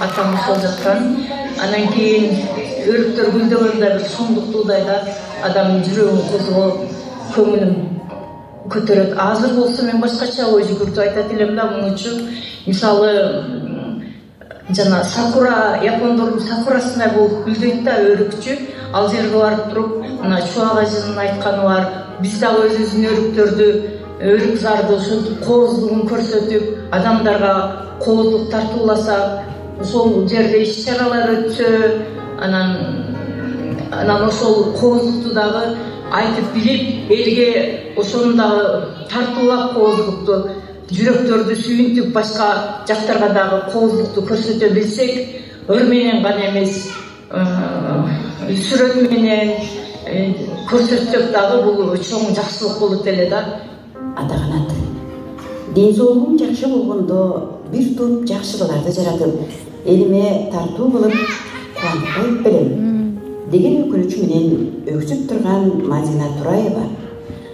атам ошол жаткан. Анан кийин өрүктөр гүлдөгөндө бир суңдук туудайда адамдын жүрөгүн козгоп, көңүлүн көтөрөт. Азыр болсо мен башкача ой жүгүртүп айтат элем да, муну үчүн мисалы жана сакура, япондордун сакурасындай болуп гүлдөйт да өрүкчү. Ал жерге барып туруп, мына Чубак ажынын айтканы бар. Биз дагы өзүбүздүн өрүктөрдү, өрүк зарды ошентип кооздугун көрсөтүп, адамдарга кооздук тартууласак, ошол жерде иш-чаралар өтсө, анан ошол кооздукту дагы айтып билип, элге ошону дагы тартуулап кооздукту, жүрөктөрдү сүйүнтүп, башка жактарга дагы кооздукту көрсөтө билсек, өр менен гана эмес, сүрөт менен көрсөтсөк дагы бул чоң жакшылык болот эле да. Атаганат. Ден соолугум жакшы болгондо бир топ жакшыларды жаратып, элиме тартуу кылып кубанып коюп берем деген өкүнүч менен өксүп турган Мадина Тураева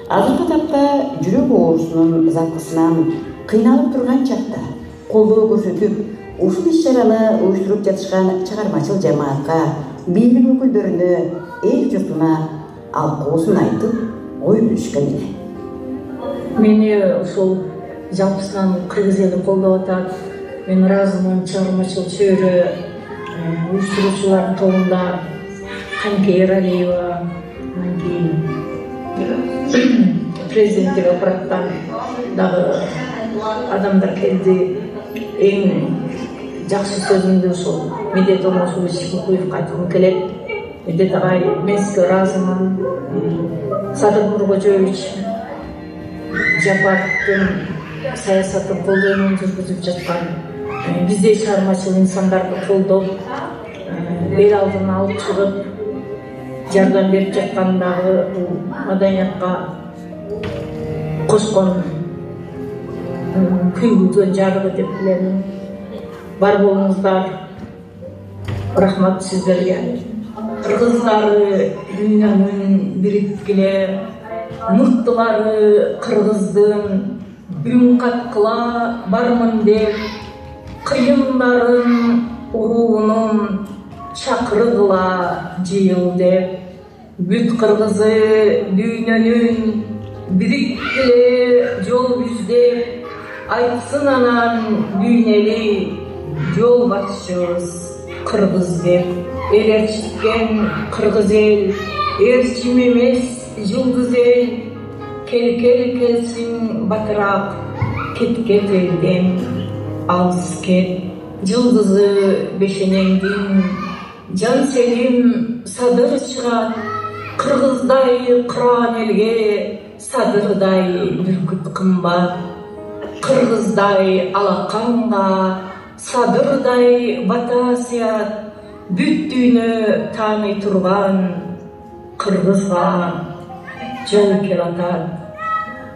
азыркы тапта жүрөк оорусунун запкысынан кыйналып турган чакта колдоо көрсөтүп, ушул иш-чараны уюштуруп жатышкан чыгармачыл жамаатка, бийлик өкүлдөрүнө, эл журтуна алкоосун айтып, ой бөлүшкөн эле. Мени ошол жалпысынан кыргыз эли колдоп атат. Мен ыраазымын. Чыгармачыл чөйрө уюштуруучулардын тобунда Канке Эралиева, анан кийин президенттик аппараттан дагы адамдар келди. Эң жакшы сөзүмдү ошол Медет Омошович Кукуевге айткым келет. Медет агай, мен сизге ыраазымын. Садыр Нуркожоевич Жапаровдун саясатын колдоймун жүргүзүп жаткан, биздей чыгармачыл инсандарды колдоп, эл алдына алып чыгып, жардам берип жаткандагы маданиятка кошкон күйгүлгөн жарыгы деп билем. Бар болуңуздар, рахмат сиздерге. Кыргыздары дүйнөнүн бириткиле, мыктылары кыргыздын үн каткыла бармын деп, кыйындарын уруунун чакыргыла жыйыл деп, бүт кыргызы дүйнөнүн бириткиле жол бүздеп, айтсын анан дүйнели жол башчыбыз кыргыз деп. Эл ээрчиткен кыргыз эл, ээрчим эмес жылдыз эл, келсин батыраак, кеткет элден алыс кет. Жылдызы бешенеңдин жан селим садыр чыгат, кыргыздай кыраан элге садырдай бүркүт кымбат. Кыргыздай алаканга садырдай бата сыят, бүт дүйнө тааный турган кыргызга жол келатат.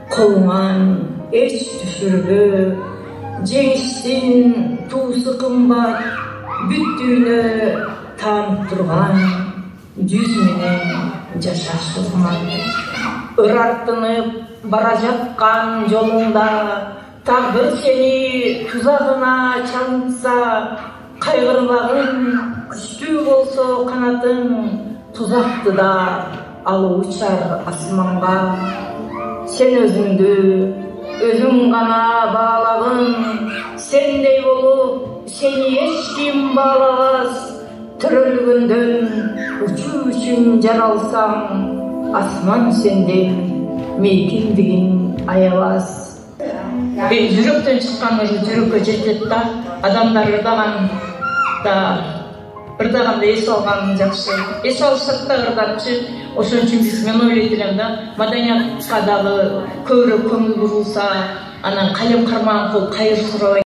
Колуңан эч түшүрбө, жеңиштин туусу кымбат, бүт дүйнө таанып турган жүз менен жашаш урмат. Ыраттынып бара жаткан жолуңда тагдыр сени тузагына чаңытса, кайгырбагын, күчтүү болсо канатың, тузакты да алып учар асманга. Сен өзүңдү өзүң гана баалагын, сендей болуп сени эч ким баалагас. Төрөлгөндөн учуу үчүн жаралсаң, асман сенден мейкиндигин аябас. Жүрөктөн чыккан жүрөккө жетет да, адамдар ырдаганда эс алган жакшы. Эс алышат да ырдапчы. Ошон үчүн мен ойлойт элем да, маданиятка дагы көбүрөөк көңүл бурулса, анан калем кармаган кол кайыр сурабайт.